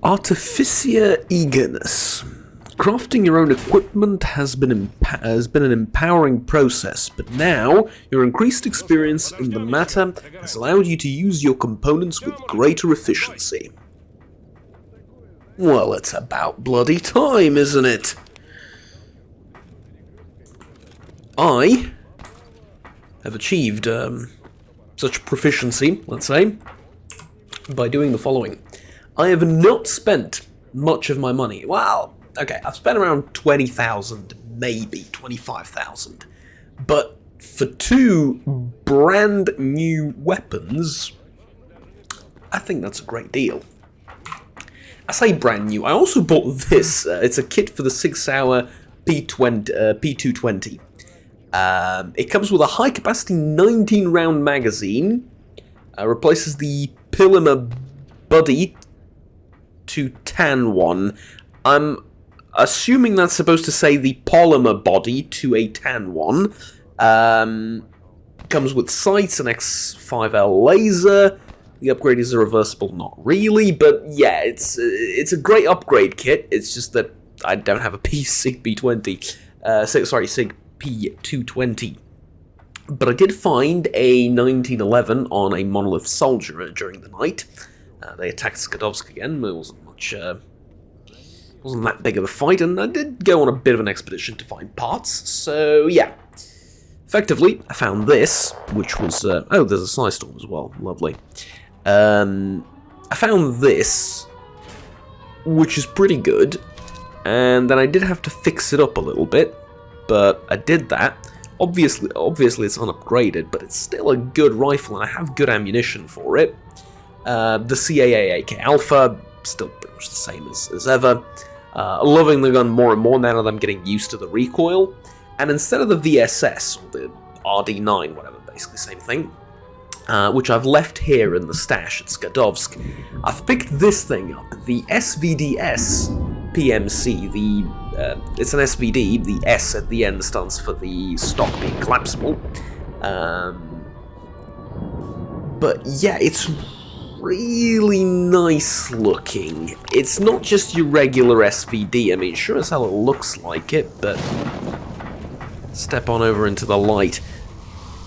Artificia eagerness. Crafting your own equipment has been an empowering process, but now your increased experience in the matter has allowed you to use your components with greater efficiency. Well, it's about bloody time, isn't it? I have achieved such proficiency, let's say, by doing the following. I have not spent much of my money. Well, okay, I've spent around 20,000, maybe 25,000. But for two brand new weapons, I think that's a great deal. I say brand new. I also bought this. It's a kit for the 6-hour P220. It comes with a high-capacity 19-round magazine. Replaces the Pillimer Buddy to tan one. I'm assuming that's supposed to say the polymer body to a tan one. Comes with sights, an X5L laser. The upgrade is a reversible, not really, but yeah, it's a great upgrade kit. It's just that I don't have a SIG P20. SIG P220. But I did find a 1911 on a monolith soldier during the night. They attacked Skadovsk again. It wasn't that big of a fight, and I did go on a bit of an expedition to find parts. So yeah, effectively, I found this, which was oh, there's a Psystorm as well. Lovely. I found this, which is pretty good, and then I did have to fix it up a little bit, but I did that. Obviously it's unupgraded, but it's still a good rifle, and I have good ammunition for it. The CAA AK Alpha, still pretty much the same as ever. Loving the gun more and more now that I'm getting used to the recoil. And instead of the VSS, or the RD9, whatever, basically same thing, which I've left here in the stash at Skadovsk, I've picked this thing up, the SVDS PMC. It's an SVD, the S at the end stands for the stock being collapsible. But yeah, it's really nice looking. It's not just your regular SVD. I mean, sure as hell it looks like it, but step on over into the light.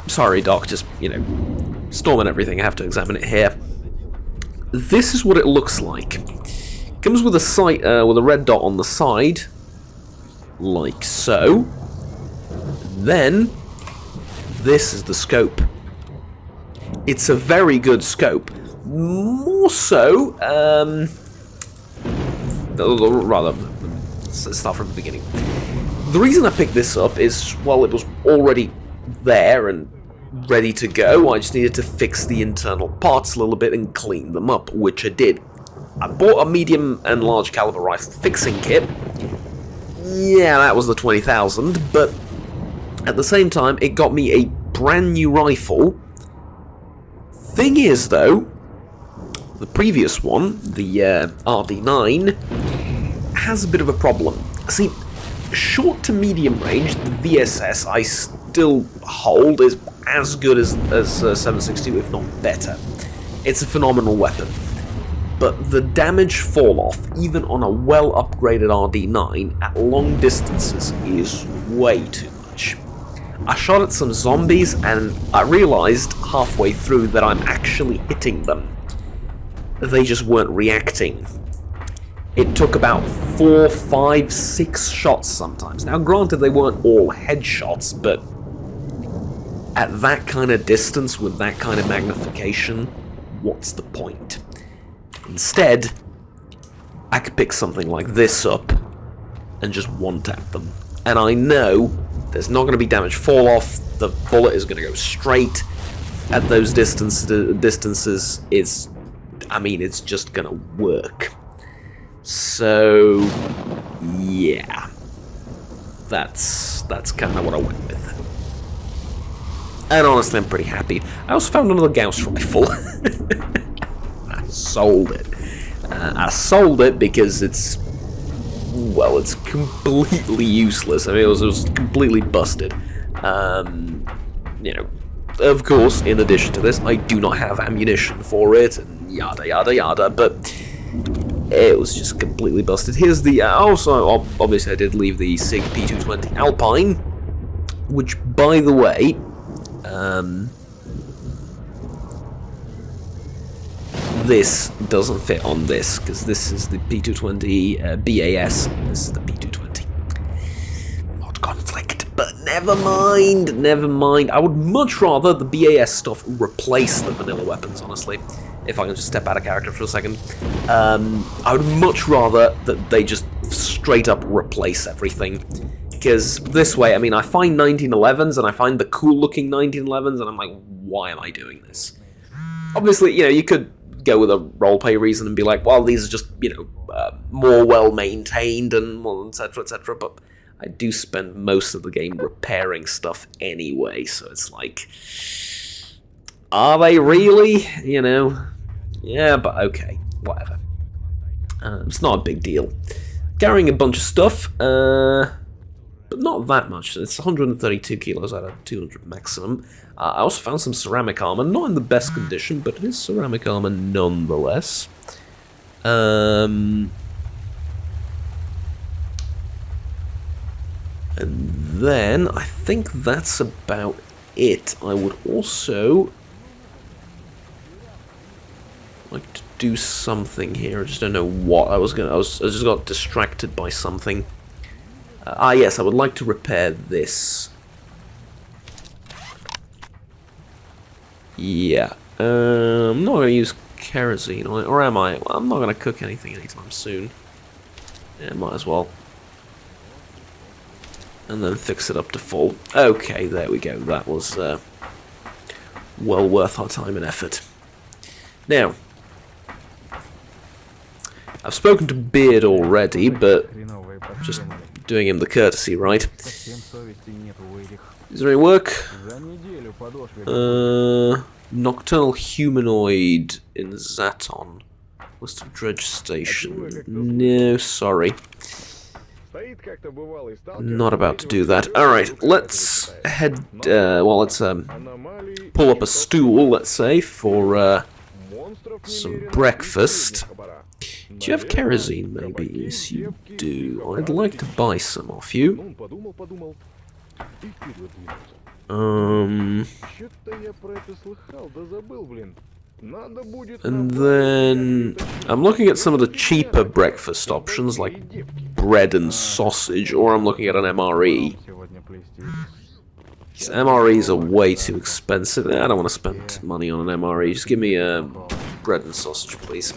Sorry, Doc, just, storming everything. I have to examine it here. This is what it looks like. Comes with a sight, with a red dot on the side, like so. Then, this is the scope. It's a very good scope. More so, rather, let's start from the beginning. The reason I picked this up is, well, it was already there and ready to go. I just needed to fix the internal parts a little bit and clean them up, which I did. I bought a medium and large caliber rifle fixing kit. Yeah, that was the 20,000, but at the same time, it got me a brand new rifle. Thing is, though, the previous one, the RD9, has a bit of a problem. See, short to medium range, the VSS I still hold is as good as 7.62, if not better. It's a phenomenal weapon. But the damage fall-off, even on a well-upgraded RD9, at long distances is way too much. I shot at some zombies, and I realized halfway through that I'm actually hitting them. They just weren't reacting. It took about 4, 5, 6 shots sometimes. Now, granted, they weren't all headshots, but at that kind of distance, with that kind of magnification, what's the point? Instead, I could pick something like this up and just one-tap them. And I know there's not going to be damage fall-off, the bullet is going to go straight at those distances. It's just going to work. So, yeah. That's kind of what I went with. And honestly, I'm pretty happy. I also found another Gauss rifle. I sold it. I sold it because it's completely useless. I mean, it was completely busted. Of course, in addition to this, I do not have ammunition for it, and yada yada yada, but it was just completely busted. Here's the... also, obviously I did leave the SIG P220 Alpine, which, by the way... this doesn't fit on this, because this is the P220 BAS, this is the P220 mod conflict, but never mind. I would much rather the BAS stuff replace the vanilla weapons, honestly, if I can just step out of character for a second. I would much rather that they just straight up replace everything, because this way, I mean, I find 1911s, and I find the cool looking 1911s, and I'm like, why am I doing this? Obviously, you know, you could go with a roleplay reason and be like, well, these are just, you know, more well-maintained and well, etc., but I do spend most of the game repairing stuff anyway, so it's like, are they really? You know? Yeah, but okay, whatever. It's not a big deal. Carrying a bunch of stuff, but not that much. It's 132 kilos out of 200 maximum. I also found some ceramic armor, not in the best condition, but it is ceramic armor nonetheless. And then I think that's about it. I would also like to do something here. I just don't know what I just got distracted by something. Yes, I would like to repair this. Yeah. I'm not going to use kerosene on it, or am I? Well, I'm not going to cook anything anytime soon. Yeah, might as well. And then fix it up to full. Okay, there we go. That was well worth our time and effort. Now, I've spoken to Beard already, but just doing him the courtesy, right? Is there any work? Nocturnal humanoid in Zaton. List of dredge station. No, sorry. Not about to do that. Alright, let's head, well, let's pull up a stool, let's say, for some breakfast. Do you have kerosene, maybe? Yes, you do. I'd like to buy some off you. And then I'm looking at some of the cheaper breakfast options, like bread and sausage, or I'm looking at an MRE. These MREs are way too expensive. I don't want to spend money on an MRE. Just give me bread and sausage, please.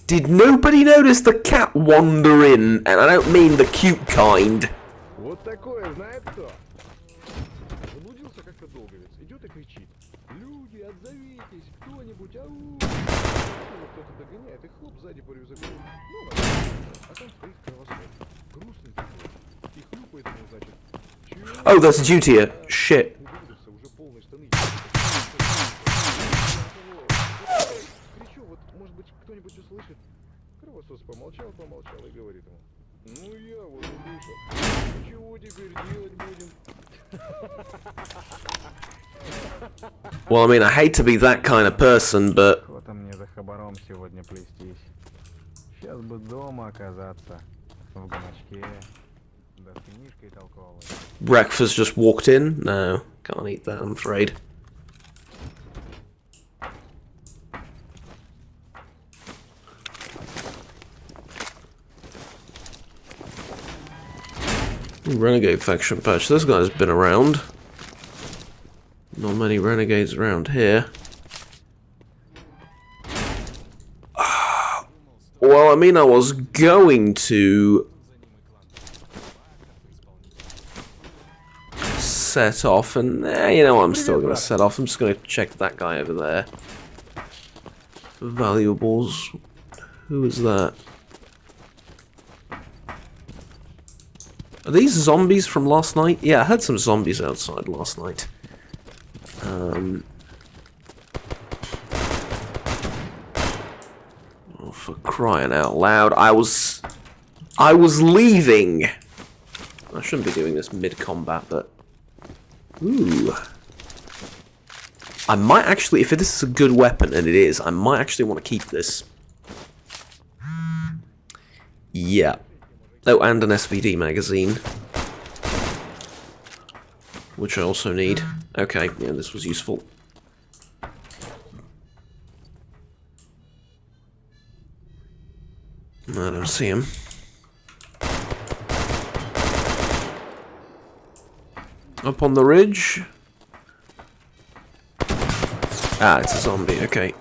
Did nobody notice the cat wander in? And I don't mean the cute kind. Oh, that's Jutia. Shit. Well, I mean, I hate to be that kind of person, but breakfast just walked in? No, can't eat that, I'm afraid. Renegade faction patch. This guy's been around. Not many renegades around here. Well, I mean, I was going to set off, and you know what, I'm still going to set off. I'm just going to check that guy over there. Valuables. Who is that? Are these zombies from last night? Yeah, I had some zombies outside last night. For crying out loud, I was leaving. I shouldn't be doing this mid-combat, but... Ooh. I might actually, if this is a good weapon, and it is, I might actually want to keep this. Yeah. Oh, and an SVD magazine. Which I also need. Okay, yeah, this was useful. I don't see him. Up on the ridge. Ah, it's a zombie, okay.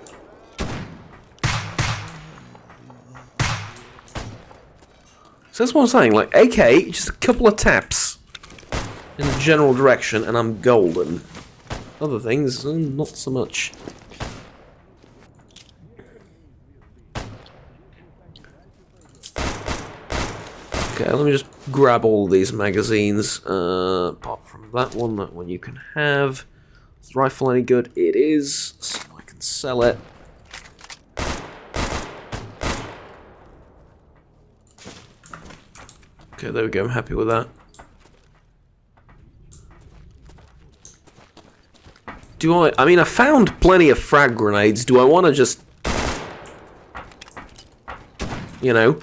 So that's what I'm saying, like, AK, just a couple of taps in the general direction, and I'm golden. Other things, not so much. Okay, let me just grab all these magazines, apart from that one you can have. Is the rifle any good? It is, so I can sell it. Okay, there we go, I'm happy with that. I mean, I found plenty of frag grenades. Do I want to just... You know...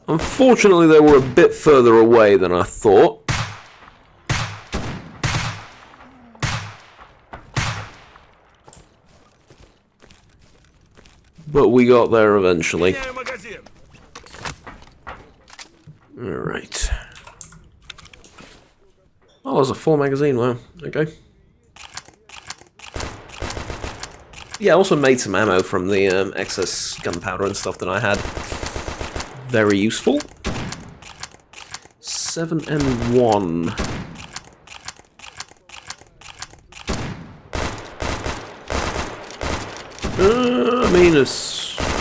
Unfortunately, they were a bit further away than I thought. But we got there eventually. Alright. Oh, there's a full magazine, wow. Okay. Yeah, I also made some ammo from the excess gunpowder and stuff that I had. Very useful. 7M1. I mean,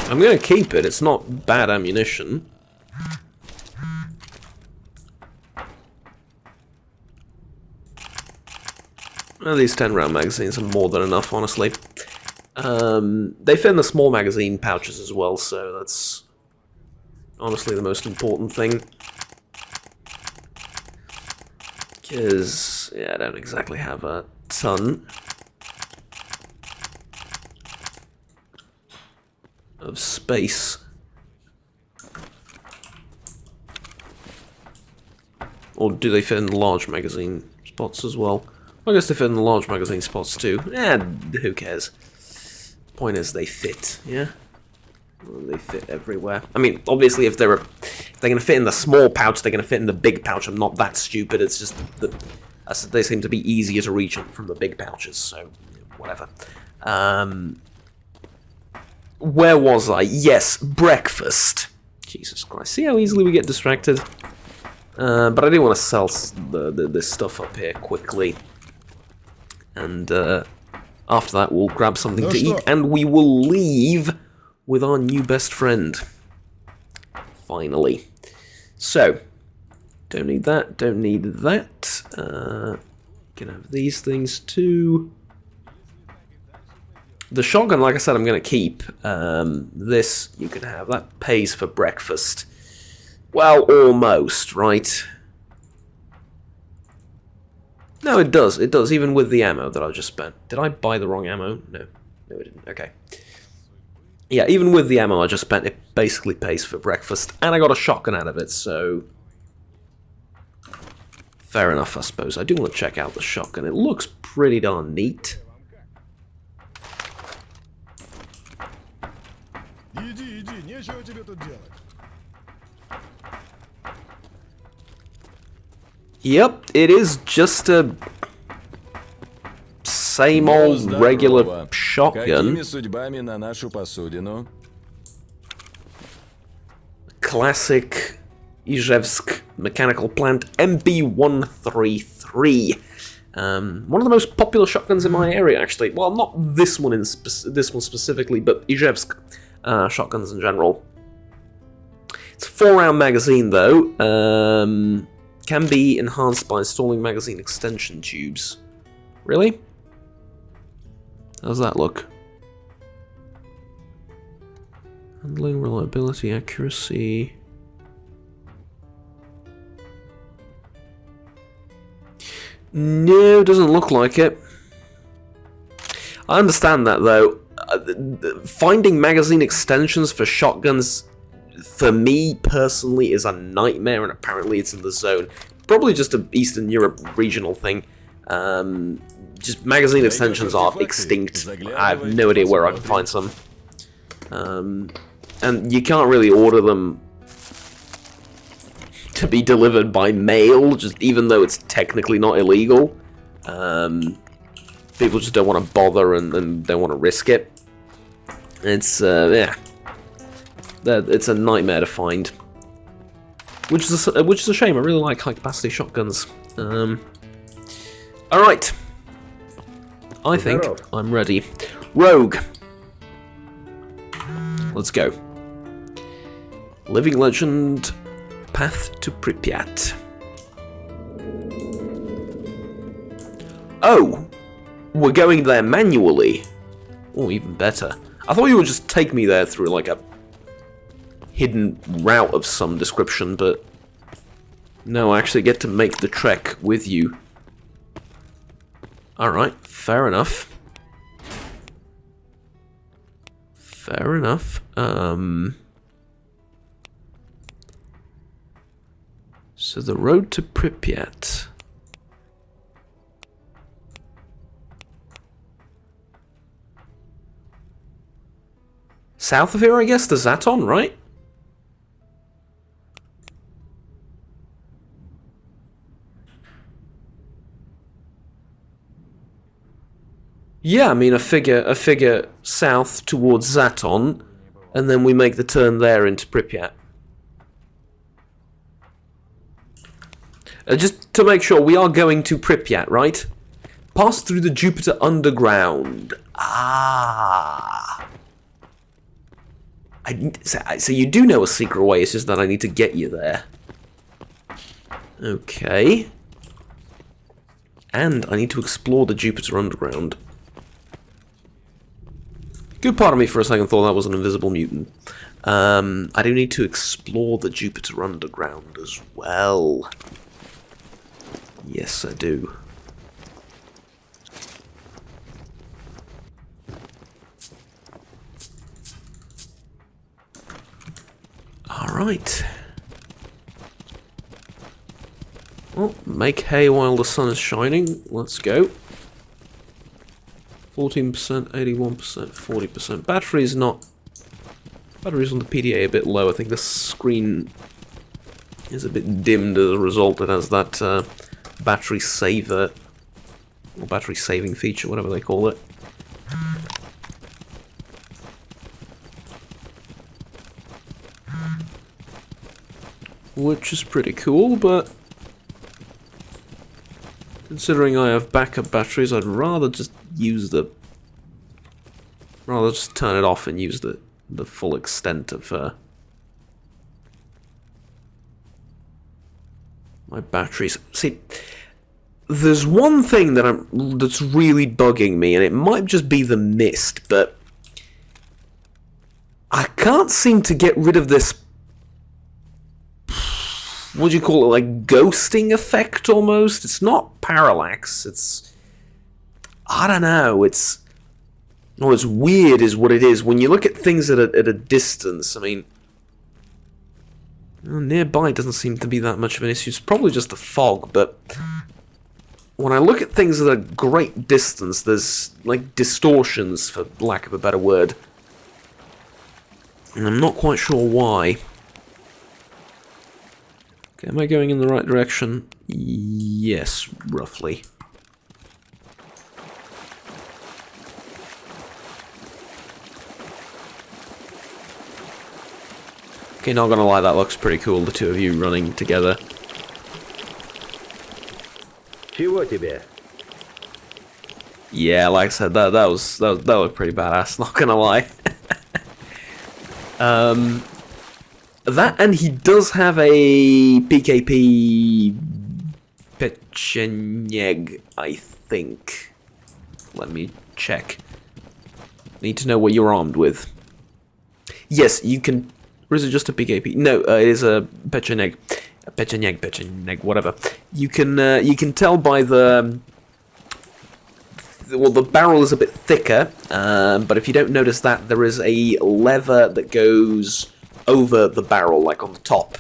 I'm gonna keep it. It's not bad ammunition. Well, these 10-round magazines are more than enough, honestly. They fit in the small magazine pouches as well, so that's honestly the most important thing. Because, yeah, I don't exactly have a ton of space. Or do they fit in the large magazine spots as well? I guess they fit in the large magazine spots too. Who cares? Point is, they fit, yeah? Well, they fit everywhere. I mean, obviously, if they're going to fit in the small pouch, they're going to fit in the big pouch. I'm not that stupid. It's just that they seem to be easier to reach from the big pouches, so whatever. Where was I? Yes, breakfast. Jesus Christ. See how easily we get distracted? But I do want to sell this stuff up here quickly. And after that, we'll grab something to eat, and we will leave with our new best friend. Finally. So, don't need that, don't need that. Can have these things too. The shotgun, like I said, I'm going to keep. This, you can have. That pays for breakfast. Well, almost, right? No, it does. It does, even with the ammo that I just spent. Did I buy the wrong ammo? No. No, I didn't. Okay. Yeah, even with the ammo I just spent, it basically pays for breakfast. And I got a shotgun out of it, so... Fair enough, I suppose. I do want to check out the shotgun. It looks pretty darn neat. Yep, it is just a same old regular shotgun. Classic Izhevsk mechanical plant MP133. One of the most popular shotguns in my area, actually. Well, not this one this one specifically, but Izhevsk shotguns in general. It's a 4-round magazine, though. Can be enhanced by installing magazine extension tubes. Really? How's that look? Handling, reliability, accuracy. No, doesn't look like it. I understand that, though. Finding magazine extensions for shotguns, for me personally, is a nightmare, and apparently it's in the zone. Probably just an Eastern Europe regional thing. Just magazine extensions are extinct. I have no idea where I can find some. And you can't really order them to be delivered by mail, just even though it's technically not illegal. People just don't want to bother and don't want to risk it. It's, yeah. It's a nightmare to find. Which is a shame. I really like high-capacity shotguns. Alright. I think I'm ready. Rogue. Let's go. Living Legend, Path to Pripyat. Oh! We're going there manually. Oh, even better. I thought you would just take me there through, like, a hidden route of some description, but no, I actually get to make the trek with you. Alright, fair enough. Fair enough. So the road to Pripyat. South of here, I guess, the Zaton, right? Yeah, I mean, I figure south towards Zaton, and then we make the turn there into Pripyat. Just to make sure, we are going to Pripyat, right? Pass through the Jupiter Underground. Ah. So you do know a secret way, it's just that I need to get you there. Okay. And I need to explore the Jupiter Underground. Good part of me for a second thought that was an invisible mutant. I do need to explore the Jupiter Underground as well. Yes, I do. Alright. Well, make hay while the sun is shining. Let's go. 14%, 81%, 40%. Battery's not... Battery's on the PDA a bit low. I think the screen is a bit dimmed as a result. It has that battery saver, or battery saving feature, whatever they call it. Which is pretty cool, but considering I have backup batteries, I'd rather just use the... rather just turn it off and use the full extent of my batteries. See, there's one thing that's really bugging me, and it might just be the mist, but I can't seem to get rid of this, what do you call it, like ghosting effect almost? It's not parallax, it's... I don't know, it's... Oh, it's weird is what it is. When you look at things at a distance, I mean... Well, nearby doesn't seem to be that much of an issue. It's probably just the fog, but... When I look at things at a great distance, there's, like, distortions, for lack of a better word. And I'm not quite sure why. Okay, am I going in the right direction? Yes, roughly. Okay, not gonna lie, that looks pretty cool, the two of you running together. Чего тебе? Yeah, like I said, that looked pretty badass, not gonna lie. That, and he does have a PKP Pecheneg, I think. Let me check. Need to know what you're armed with. Yes, you can... Or is it just a PKP? No, it is a Pecheneg. Pecheneg, whatever. You can tell by the... Well, the barrel is a bit thicker, but if you don't notice that, there is a lever that goes over the barrel, like on the top.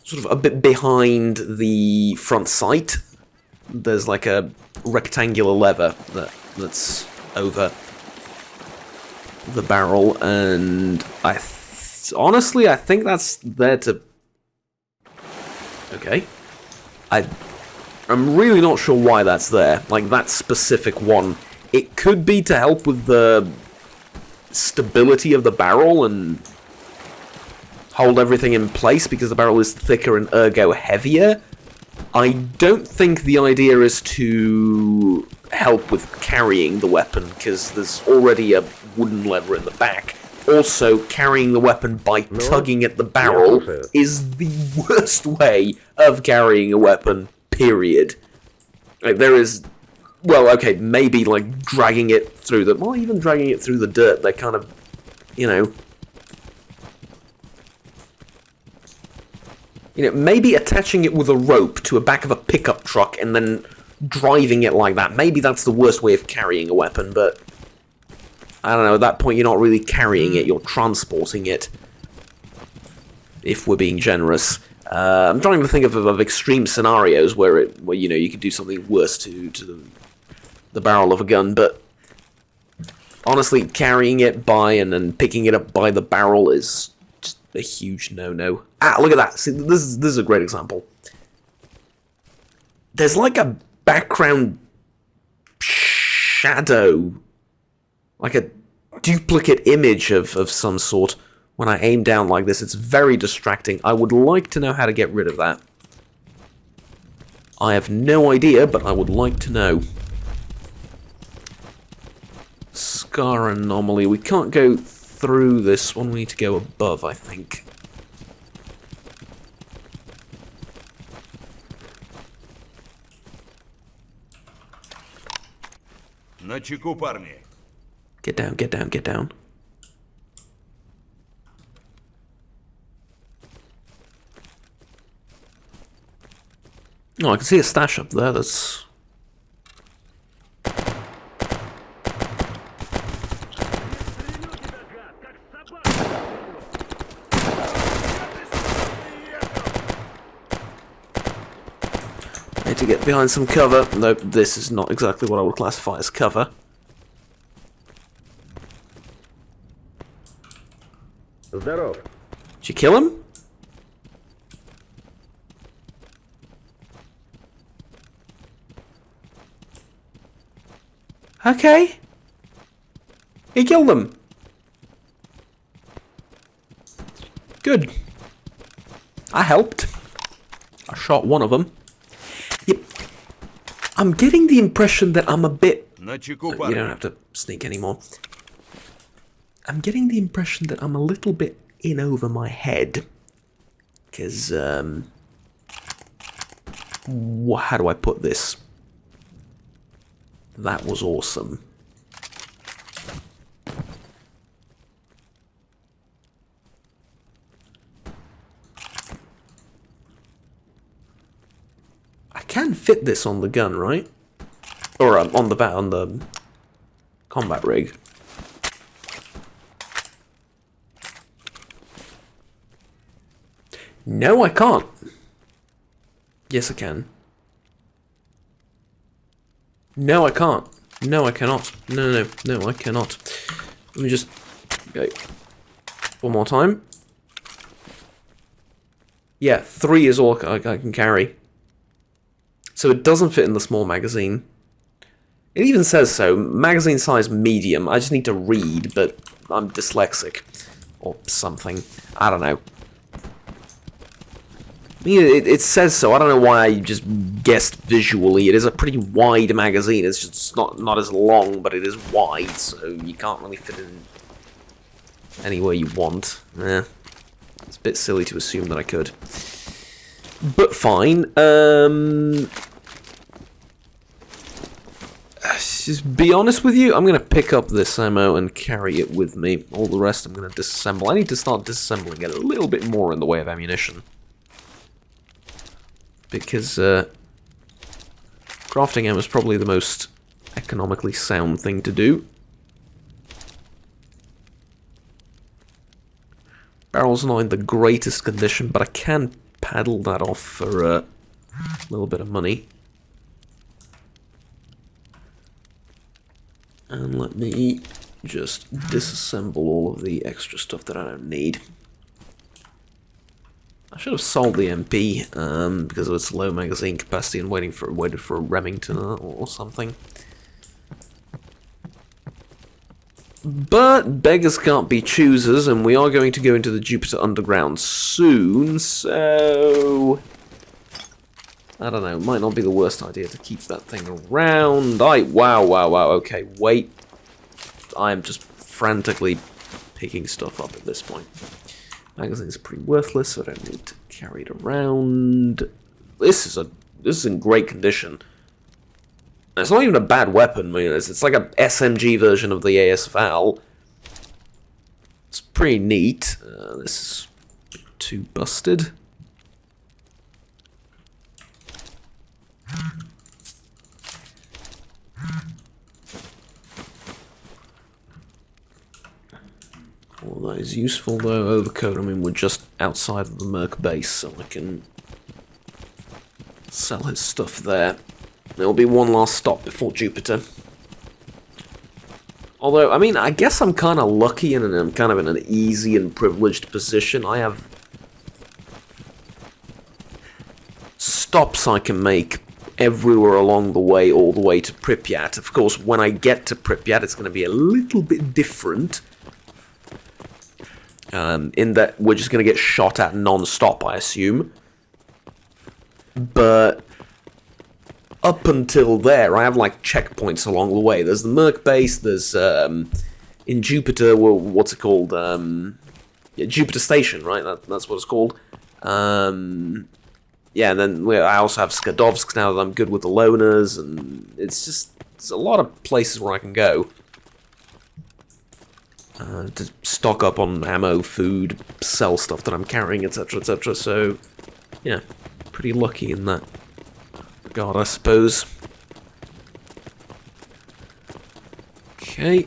Sort of a bit behind the front sight. There's like a rectangular lever that's over the barrel, and honestly, I think that's there to... Okay. I'm really not sure why that's there, like that specific one. It could be to help with the stability of the barrel and hold everything in place because the barrel is thicker and ergo heavier. I don't think the idea is to help with carrying the weapon because there's already a wooden lever in the back. Also, carrying the weapon by tugging at the barrel is the worst way of carrying a weapon. Period. Like, there is, well, okay, maybe like dragging it through the, well, even dragging it through the dirt. They're kind of, you know, maybe attaching it with a rope to a back of a pickup truck and then driving it like that. Maybe that's the worst way of carrying a weapon, but I don't know. At that point, you're not really carrying it; you're transporting it. If we're being generous. I'm trying to think of extreme scenarios where you know you could do something worse to the barrel of a gun, but honestly, carrying it by and then picking it up by the barrel is just a huge no-no. Ah, look at that! See, this is a great example. There's like a background shadow, like a duplicate image of some sort. When I aim down like this, it's very distracting. I would like to know how to get rid of that. I have no idea, but I would like to know. Scar anomaly. We can't go through this one. We need to go above, I think. На чеку, парни. Get down, get down, get down. Oh, I can see a stash up there, that's... I need to get behind some cover. Nope, this is not exactly what I would classify as cover. Здоров. Did you kill him? Okay. He killed them. Good. I helped. I shot one of them. Yep. I'm getting the impression that I'm a bit... На чеку, You парни. don't have to sneak anymore. I'm getting the impression that I'm a little bit in over my head. Because, how do I put this? That was awesome. I can fit this on the gun, right? Or on the combat rig. No, I can't. Yes, I can. No, I can't. No, I cannot. No, I cannot. Let me just... Okay. One more time. Yeah, 3 is all I can carry. So it doesn't fit in the small magazine. It even says so. Magazine size medium. I just need to read, but I'm dyslexic. Or something. I don't know. It says so. I don't know why I just guessed visually. It is a pretty wide magazine. It's just not as long, but it is wide, so you can't really fit it in anywhere you want. It's a bit silly to assume that I could. But fine. Just be honest with you, I'm going to pick up this ammo and carry it with me. All the rest I'm going to disassemble. I need to start disassembling it a little bit more in the way of ammunition. Because crafting ammo is probably the most economically sound thing to do. Barrel's not in the greatest condition, but I can paddle that off for a little bit of money. And let me just disassemble all of the extra stuff that I don't need. I should have sold the MP because of its low magazine capacity and waited for a Remington or something. But beggars can't be choosers, and we are going to go into the Jupiter Underground soon, so I don't know, it might not be the worst idea to keep that thing around. Wow, okay, wait. I am just frantically picking stuff up at this point. Magazine's pretty worthless, so I don't need to carry it around. This is in great condition. It's not even a bad weapon, I mean, it's like a SMG version of the ASVAL. It's pretty neat. This is too busted. All that is useful though. Overcoat, I mean, we're just outside of the Merc base, so I can sell his stuff there. There'll be one last stop before Jupiter. Although, I mean, I guess I'm kind of lucky and I'm kind of in an easy and privileged position. I have stops I can make everywhere along the way, all the way to Pripyat. Of course, when I get to Pripyat, it's going to be a little bit different. In that we're just going to get shot at non-stop, I assume. But up until there, I have like checkpoints along the way. There's the Merc base, there's in Jupiter, well, what's it called? Yeah, Jupiter Station, right? That's what it's called. Yeah, and then I also have Skadovsk now that I'm good with the loaners, and it's a lot of places where I can go. To stock up on ammo, food, sell stuff that I'm carrying, etc, etc, so yeah, pretty lucky in that regard, I suppose. Okay,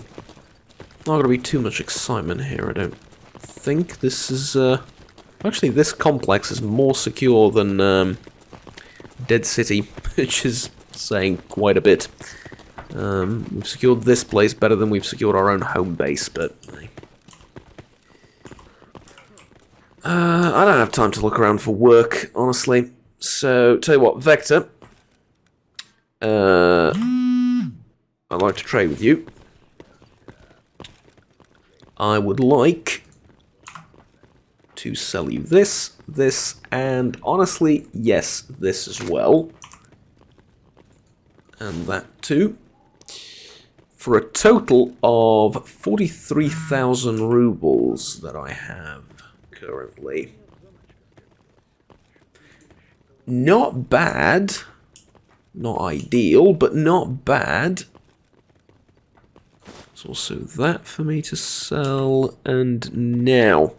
not gonna be too much excitement here, I don't think. This is, actually this complex is more secure than Dead City, which is saying quite a bit. We've secured this place better than we've secured our own home base, but I don't have time to look around for work, honestly. So, tell you what, Vector, I'd like to trade with you. I would like to sell you this, and honestly, yes, this as well. And that too. For a total of 43,000 rubles that I have currently. Not bad. Not ideal, but not bad. There's also that for me to sell. And now,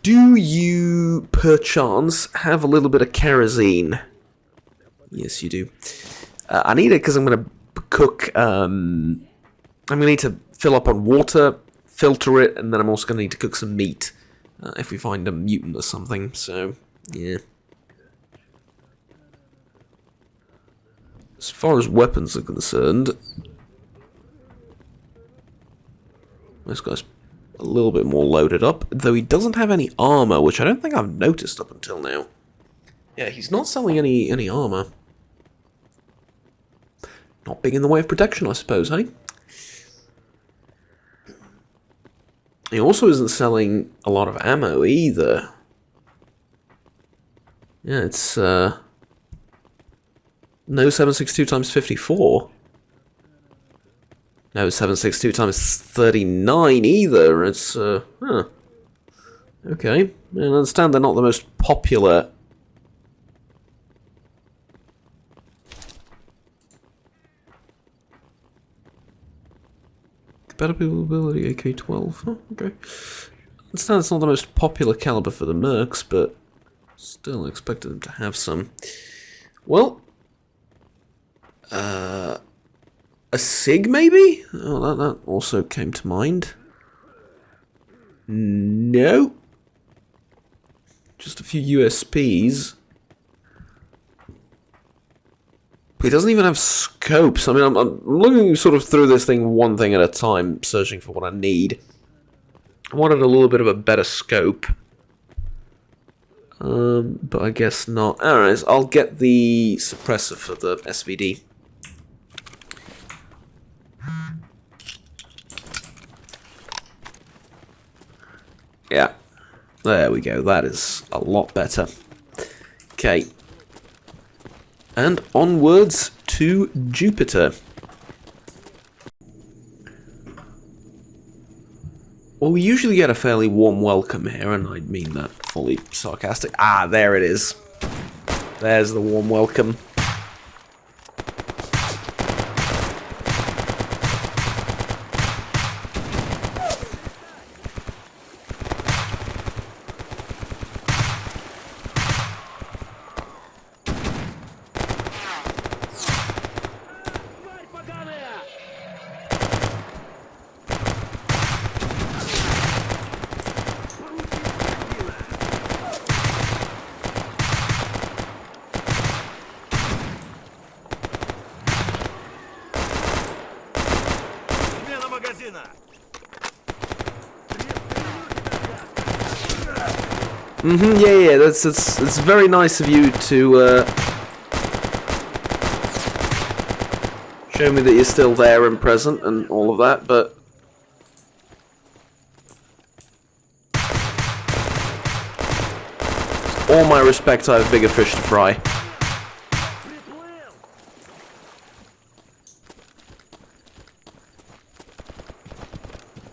do you perchance have a little bit of kerosene? Yes, you do. I need it because I'm going to cook. I'm going to need to fill up on water, filter it, and then I'm also going to need to cook some meat if we find a mutant or something. So, yeah. As far as weapons are concerned, this guy's a little bit more loaded up, though he doesn't have any armor, which I don't think I've noticed up until now. Yeah, he's not selling any armor. Not big in the way of protection, I suppose, hey? He also isn't selling a lot of ammo either. Yeah, it's no 7.62 x 54. No 762 times 39 either. It's, huh. Okay. I understand they're not the most popular. Compatibility AK-12. Oh, okay. I understand it's not the most popular caliber for the mercs, but still expected them to have some. Well, a SIG maybe? Oh, that also came to mind. No. Just a few USPs. He doesn't even have scopes. I mean, I'm looking sort of through this thing one thing at a time, searching for what I need. I wanted a little bit of a better scope. But I guess not. Alright, I'll get the suppressor for the SVD. Yeah. There we go. That is a lot better. Okay. And onwards to Jupiter. Well, we usually get a fairly warm welcome here, and I mean that fully sarcastic. Ah, there it is. There's the warm welcome. Yeah, it's very nice of you to show me that you're still there and present and all of that, but all my respect, I have bigger fish to fry.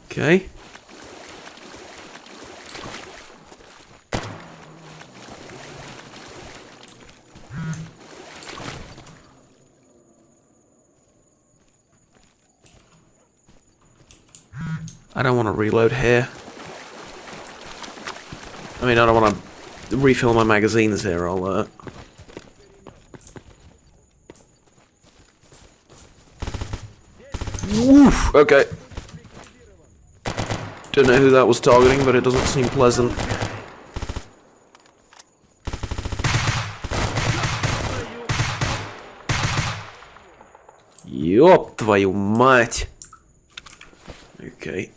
Okay. I don't want to reload here. I mean, I don't want to refill my magazines here. I'll, Woof! Okay. Don't know who that was targeting, but it doesn't seem pleasant. Ёп твою мать! Okay.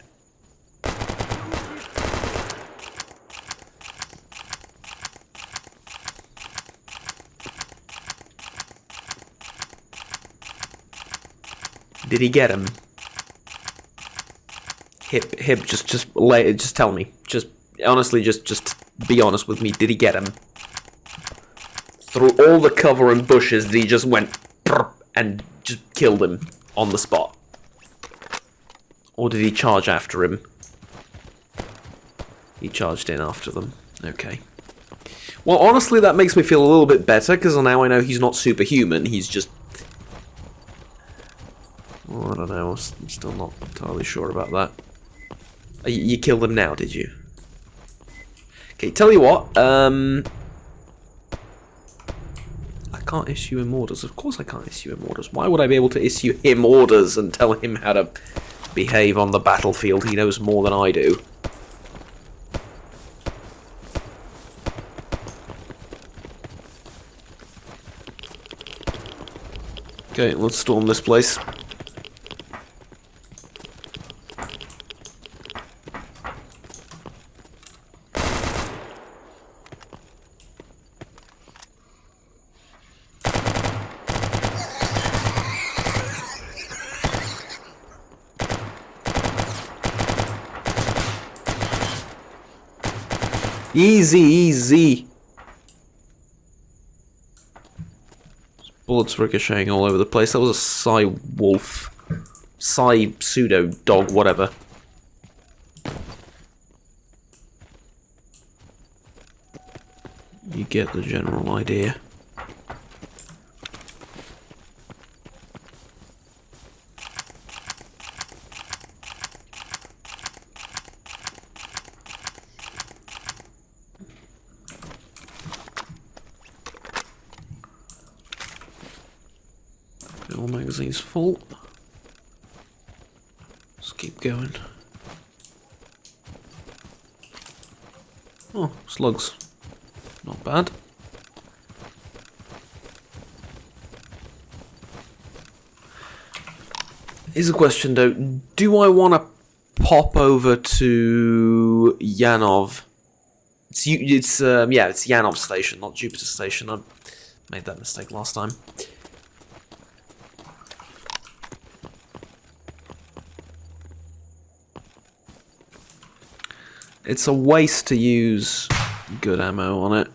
Did he get him? Hip, just tell me. Just honestly, just be honest with me. Did he get him? Through all the cover and bushes, he just went and just killed him on the spot. Or did he charge after him? He charged in after them. Okay. Well, honestly, that makes me feel a little bit better, because now I know he's not superhuman. He's just... Well, I don't know. I'm still not entirely sure about that. You killed him now, did you? Okay, tell you what. I can't issue him orders. Of course I can't issue him orders. Why would I be able to issue him orders and tell him how to behave on the battlefield? He knows more than I do. Okay, let's storm this place. Easy, easy. Bullets ricocheting all over the place. That was a Psy Wolf. pseudo dog, whatever. You get the general idea. All magazines full. Let's keep going. Oh, slugs. Not bad. Here's a question though. Do I want to pop over to Yanov? It's Yanov Station, not Jupiter Station. I made that mistake last time. It's a waste to use good ammo on it.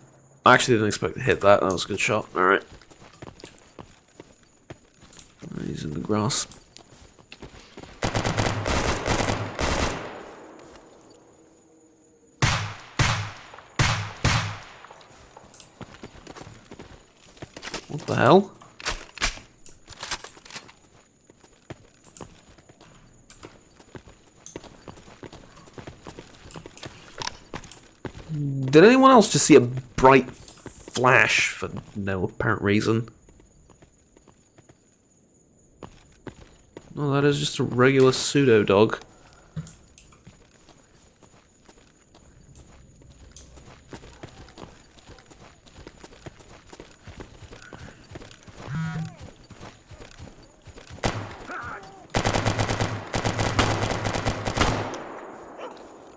I actually didn't expect to hit that. That was a good shot. Alright. He's in the grass. What the hell? Did anyone else just see a bright flash for no apparent reason? No, that is just a regular pseudo dog.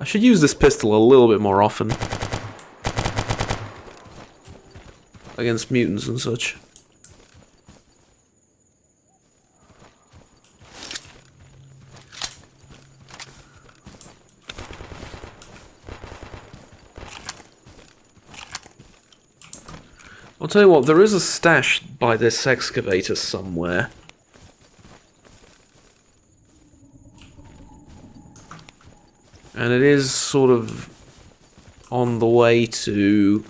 I should use this pistol a little bit more often. Against mutants and such. I'll tell you what, there is a stash by this excavator somewhere. And it is sort of on the way to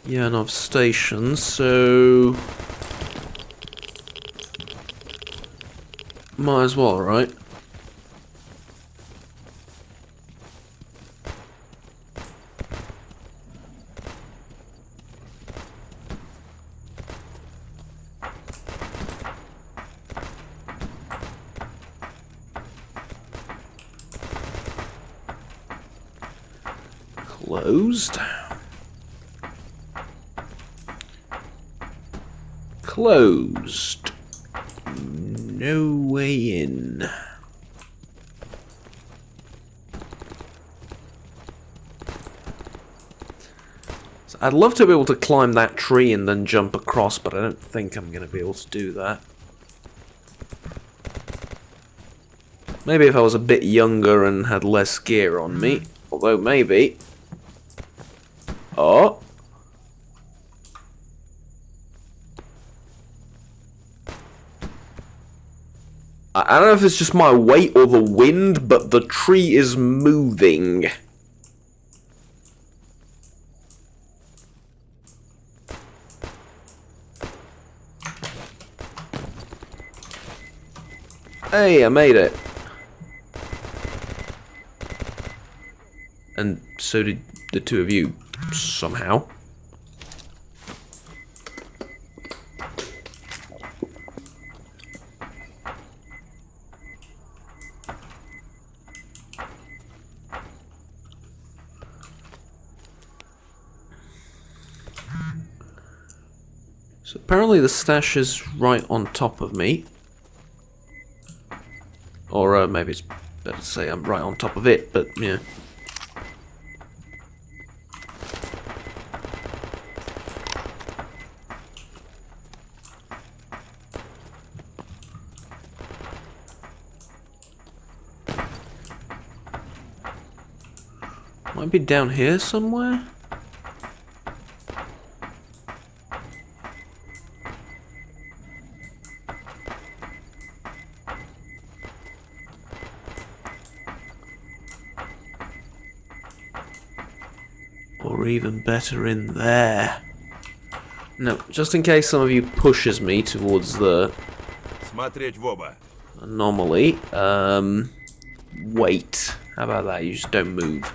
Yanov Station, so might as well, right? Closed. Closed. No way in. So I'd love to be able to climb that tree and then jump across, but I don't think I'm going to be able to do that. Maybe if I was a bit younger and had less gear on me. Although maybe. Oh. I don't know if it's just my weight or the wind, but the tree is moving. Hey, I made it. And so did the two of you, somehow. So apparently the stash is right on top of me. Or maybe it's better to say I'm right on top of it, but yeah. Might be down here somewhere? Or even better, in there. No, just in case some of you pushes me towards the Смотреть в оба. anomaly. Wait. How about that? You just don't move.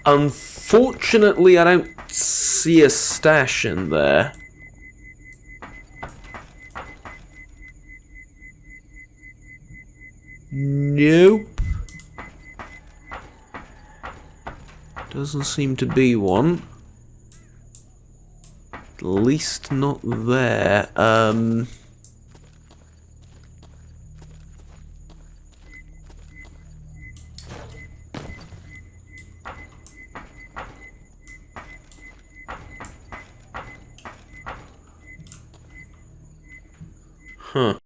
Unfortunately, I don't see a stash in there. Nope. Doesn't seem to be one. At least not there. Huh.